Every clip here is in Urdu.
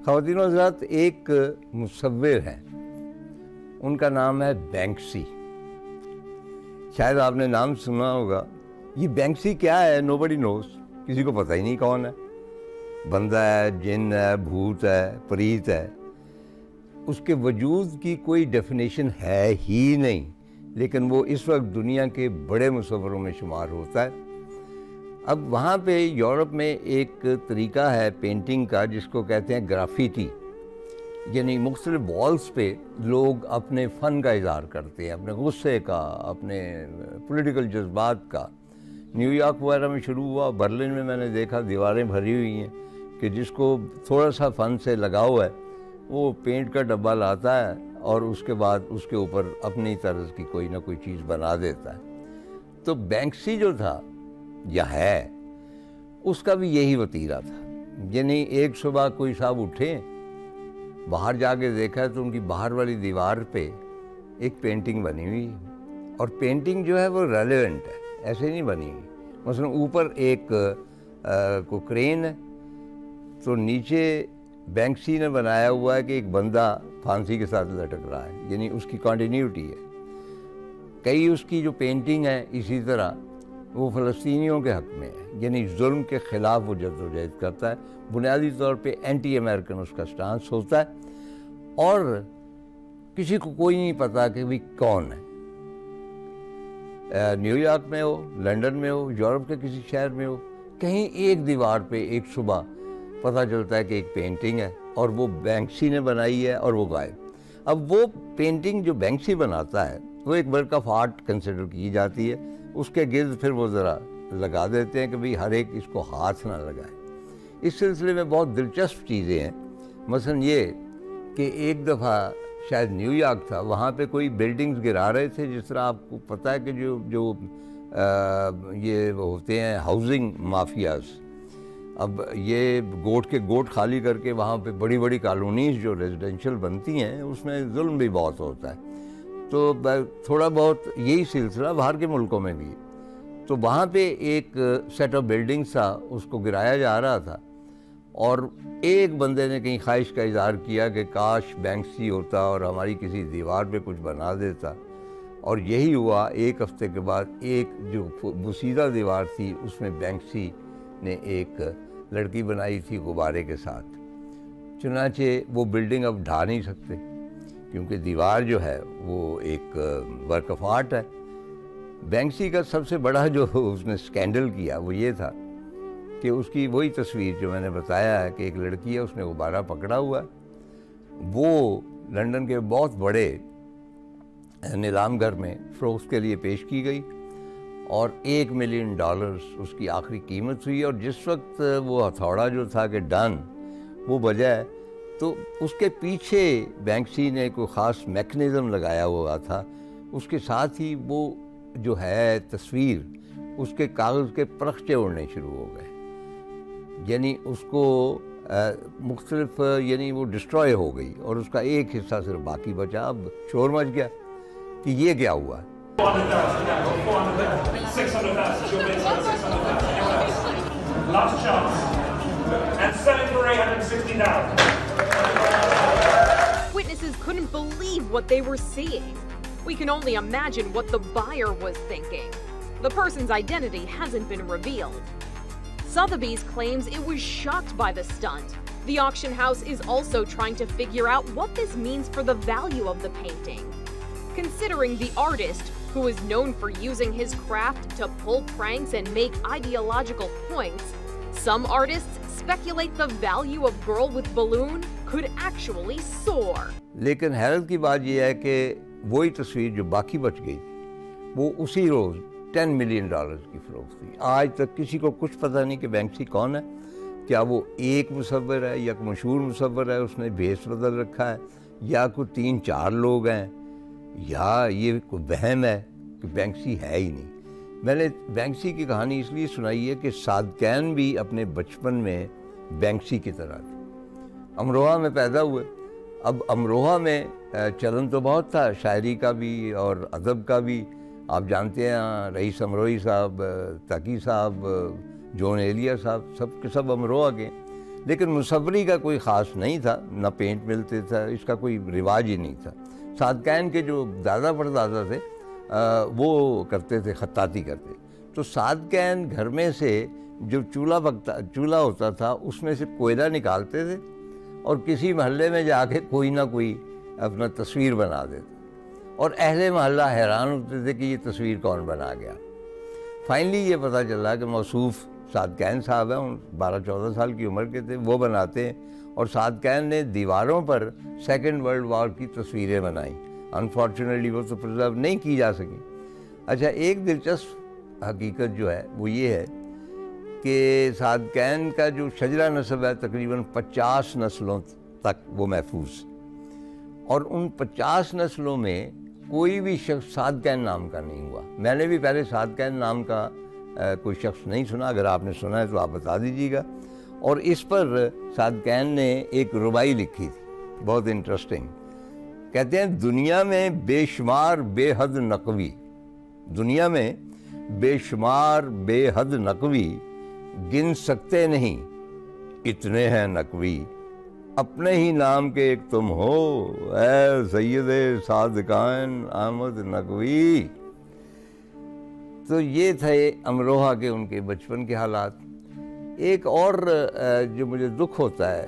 خواتین و حضرات، ایک مصور ہیں، ان کا نام ہے بینکسی. شاید آپ نے نام سنا ہوگا. یہ بینکسی کیا ہے؟ نو بڈی نوز. کسی کو پتہ ہی نہیں کون ہے. بندہ ہے، جن ہے، بھوت ہے، پریت ہے. اس کے وجود کی کوئی ڈیفینیشن ہے ہی نہیں، لیکن وہ اس وقت دنیا کے بڑے مصوروں میں شمار ہوتا ہے. اب وہاں پہ یورپ میں ایک طریقہ ہے پینٹنگ کا جس کو کہتے ہیں گرافیٹی، یعنی مختلف والز پہ لوگ اپنے فن کا اظہار کرتے ہیں، اپنے غصے کا، اپنے پولیٹیکل جذبات کا. نیو یارک وغیرہ میں شروع ہوا، برلن میں نے دیکھا دیواریں بھری ہوئی ہیں کہ جس کو تھوڑا سا فن سے لگاؤ ہے وہ پینٹ کا ڈبہ لاتا ہے اور اس کے بعد اس کے اوپر اپنی طرز کی کوئی نہ کوئی چیز بنا دیتا ہے. تو بینکسی جو تھا یا ہے، اس کا بھی یہی وتیرہ تھا. یعنی ایک صبح کوئی صاحب اٹھے، باہر جا کے دیکھا تو ان کی باہر والی دیوار پہ ایک پینٹنگ بنی ہوئی، اور پینٹنگ جو ہے وہ ریلیونٹ ہے، ایسے نہیں بنی ہوئی. مثلا اوپر ایک کو کرین ہے، تو نیچے بینکسی نے بنایا ہوا ہے کہ ایک بندہ پھانسی کے ساتھ لٹک رہا ہے، یعنی اس کی کنٹینیوٹی ہے. کئی اس کی جو پینٹنگ ہے اسی طرح وہ فلسطینیوں کے حق میں ہے، یعنی ظلم کے خلاف وہ جدوجہد کرتا ہے. بنیادی طور پہ اینٹی امریکن اس کا سٹانس ہوتا ہے، اور کسی کو کوئی نہیں پتا کہ بھی کون ہے. نیو یارک میں ہو، لنڈن میں ہو، یورپ کے کسی شہر میں ہو، کہیں ایک دیوار پہ ایک صبح پتہ چلتا ہے کہ ایک پینٹنگ ہے اور وہ بینکسی نے بنائی ہے اور وہ غائب. اب وہ پینٹنگ جو بینکسی بناتا ہے وہ ایک ورک آف آرٹ کنسیڈر کی جاتی ہے. اس کے گرد پھر وہ ذرا لگا دیتے ہیں کہ بھئی ہر ایک اس کو ہاتھ نہ لگائے. اس سلسلے میں بہت دلچسپ چیزیں ہیں. مثلا یہ کہ ایک دفعہ شاید نیو یارک تھا، وہاں پہ کوئی بلڈنگز گرا رہے تھے. جس طرح آپ کو پتہ ہے کہ جو یہ ہوتے ہیں ہاؤسنگ مافیاز، اب یہ گوٹ کے گوٹ خالی کر کے وہاں پہ بڑی بڑی کالونیز جو ریزیڈینشل بنتی ہیں اس میں ظلم بھی بہت ہوتا ہے. تو تھوڑا بہت یہی سلسلہ باہر کے ملکوں میں بھی. تو وہاں پہ ایک سیٹ آف بلڈنگز تھا، اس کو گرایا جا رہا تھا، اور ایک بندے نے کہیں خواہش کا اظہار کیا کہ کاش بینکسی ہوتا اور ہماری کسی دیوار پہ کچھ بنا دیتا. اور یہی ہوا. ایک ہفتے کے بعد ایک جو بوسیدہ دیوار تھی اس میں بینکسی نے ایک لڑکی بنائی تھی غبارے کے ساتھ. چنانچہ وہ بلڈنگ اب ڈھا نہیں سکتے کیونکہ دیوار جو ہے وہ ایک ورک آف آرٹ ہے. بینکسی کا سب سے بڑا جو اس نے سکینڈل کیا وہ یہ تھا کہ اس کی وہی تصویر جو میں نے بتایا ہے کہ ایک لڑکی ہے، اس نے غبارہ پکڑا ہوا ہے، وہ لندن کے بہت بڑے نیلام گھر میں فروخت کے لیے پیش کی گئی، اور $1 ملین اس کی آخری قیمت ہوئی. اور جس وقت وہ ہتھوڑا جو تھا کہ ڈن وہ بجا ہے، تو اس کے پیچھے بینکسی نے کوئی خاص میکنزم لگایا ہوا تھا. اس کے ساتھ ہی وہ جو ہے تصویر، اس کے کاغذ کے پرخچے اڑنے شروع ہو گئے. یعنی اس کو مختلف یعنی وہ ڈسٹروائے ہو گئی اور اس کا ایک حصہ صرف باقی بچا. اب شور مچ گیا کہ یہ کیا ہوا. 600,000, last chance, and selling for 860,000. Witnesses couldn't believe what they were seeing. We can only imagine what the buyer was thinking. The person's identity hasn't been revealed. Sotheby's claims it was shocked by the stunt. The auction house is also trying to figure out what this means for the value of the painting. Considering the artist, who is known for using his craft to pull pranks and make ideological points, some artists speculate the value of Girl with Balloon could actually soar. لیکن حیرت کی بات یہ ہے کہ وہی تصویر جو باقی بچ گئی تھی وہ اسی روز $10 ملین کی فروخت تھی. آج تک کسی کو کچھ پتہ نہیں کہ بینکسی کون ہے. کیا وہ ایک مصور ہے یا مشہور مصور ہے، اس نے بھیس بدل رکھا ہے، یا کوئی 3-4 لوگ ہیں، یا یہ کوئی وہم ہے کہ بینکسی ہے ہی نہیں. میں نے بینکسی کی کہانی اس لیے سنائی ہے کہ صادقین بھی اپنے بچپن میں بینکسی کی طرح تھے. امروہہ میں پیدا ہوئے. اب امروہہ میں چلن تو بہت تھا، شاعری کا بھی اور ادب کا بھی. آپ جانتے ہیں رئیس امروہی صاحب، تقی صاحب، جون ایلیا صاحب، سب کے سب امروہہ کے. لیکن مصوری کا کوئی خاص نہیں تھا، نہ پینٹ ملتے تھا، اس کا کوئی رواج ہی نہیں تھا۔ سعد کے جو دادا پردادا تھے وہ کرتے تھے، خطاطی کرتے۔ تو سعد گھر میں سے جو چولہا ہوتا تھا اس میں سے کوئلہ نکالتے تھے اور کسی محلے میں جا کے کوئی نہ کوئی اپنا تصویر بنا دیتے، اور اہل محلہ حیران ہوتے تھے کہ یہ تصویر کون بنا گیا۔ فائنلی یہ پتہ چلا کہ موصوف سعد صاحب ہیں، 12-14 سال کی عمر کے تھے، وہ بناتے ہیں، اور سعد نے دیواروں پر سیکنڈ ورلڈ وار کی تصویریں بنائیں۔ انفارچونیٹلی وہ تو پرزرو نہیں کی جا سکیں۔ اچھا، ایک دلچسپ حقیقت جو ہے وہ یہ ہے کہ سعد کا جو شجرہ نسب ہے تقریباً 50 نسلوں تک وہ محفوظ، اور ان 50 نسلوں میں کوئی بھی شخص سعد نام کا نہیں ہوا۔ میں نے بھی پہلے سعد نام کا کوئی شخص نہیں سنا، اگر آپ نے سنا ہے تو آپ بتا دیجیے گا۔ اور اس پر سعد نے ایک ربائی لکھی تھی، بہت انٹرسٹنگ۔ کہتے ہیں دنیا میں بے شمار بے حد نقوی، دنیا میں بے شمار بے حد نقوی، گن سکتے نہیں اتنے ہیں نقوی، اپنے ہی نام کے ایک تم ہو اے سید صادقین احمد نقوی۔ تو یہ تھے امروہہ کے ان کے بچپن کے حالات۔ ایک اور جو مجھے دکھ ہوتا ہے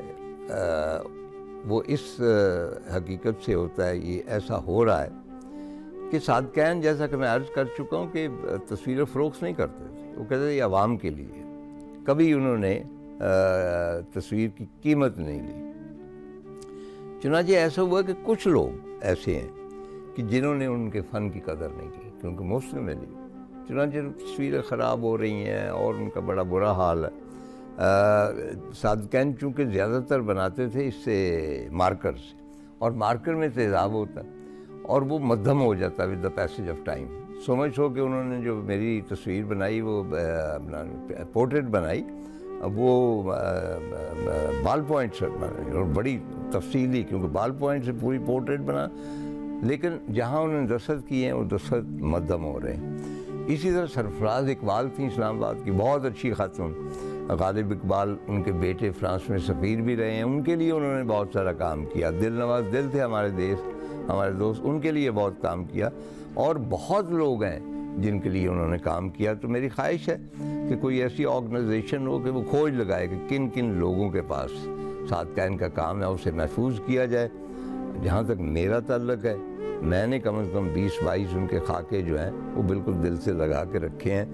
وہ اس حقیقت سے ہوتا ہے، یہ ایسا ہو رہا ہے کہ سعد جیسا کہ میں عرض کر چکا ہوں کہ تصویر فروخت نہیں کرتے تھے، وہ کہتے تھے یہ عوام کے لیے، کبھی انہوں نے تصویر کی قیمت نہیں لی۔ چنانچہ ایسا ہوا کہ کچھ لوگ ایسے ہیں کہ جنہوں نے ان کے فن کی قدر نہیں کی کیونکہ مفت میں لی، چنانچہ تصویریں خراب ہو رہی ہیں اور ان کا بڑا برا حال ہے۔ سعد چونکہ زیادہ تر بناتے تھے اس سے مارکر سے، اور مارکر میں تیزاب ہوتا ہے اور وہ مدھم ہو جاتا ہے with the passage of time. سمجھ ہو کہ انہوں نے جو میری تصویر بنائی وہ اپنا پورٹریٹ بنائی، وہ بال پوائنٹ سے بنائی اور بڑی تفصیلی، کیونکہ بال پوائنٹ سے پوری پورٹریٹ بنا، لیکن جہاں انہوں نے دستخط کیے ہیں وہ دستخط مدھم ہو رہے ہیں۔ اسی طرح سرفراز اقبال تھیں اسلام آباد کی، بہت اچھی خاتون، غالب اقبال ان کے بیٹے فرانس میں سفیر بھی رہے ہیں، ان کے لیے انہوں نے بہت سارا کام کیا، دل نواز دل تھے ہمارے دوست، ان کے لیے بہت کام کیا، اور بہت لوگ ہیں جن کے لیے انہوں نے کام کیا۔ تو میری خواہش ہے کہ کوئی ایسی آرگنائزیشن ہو کہ وہ کھوج لگائے کہ کن کن لوگوں کے پاس سعد کا کام ہے، اسے محفوظ کیا جائے۔ جہاں تک میرا تعلق ہے، میں نے کم از کم 20-22 ان کے خاکے جو ہیں وہ بالکل دل سے لگا کے رکھے ہیں۔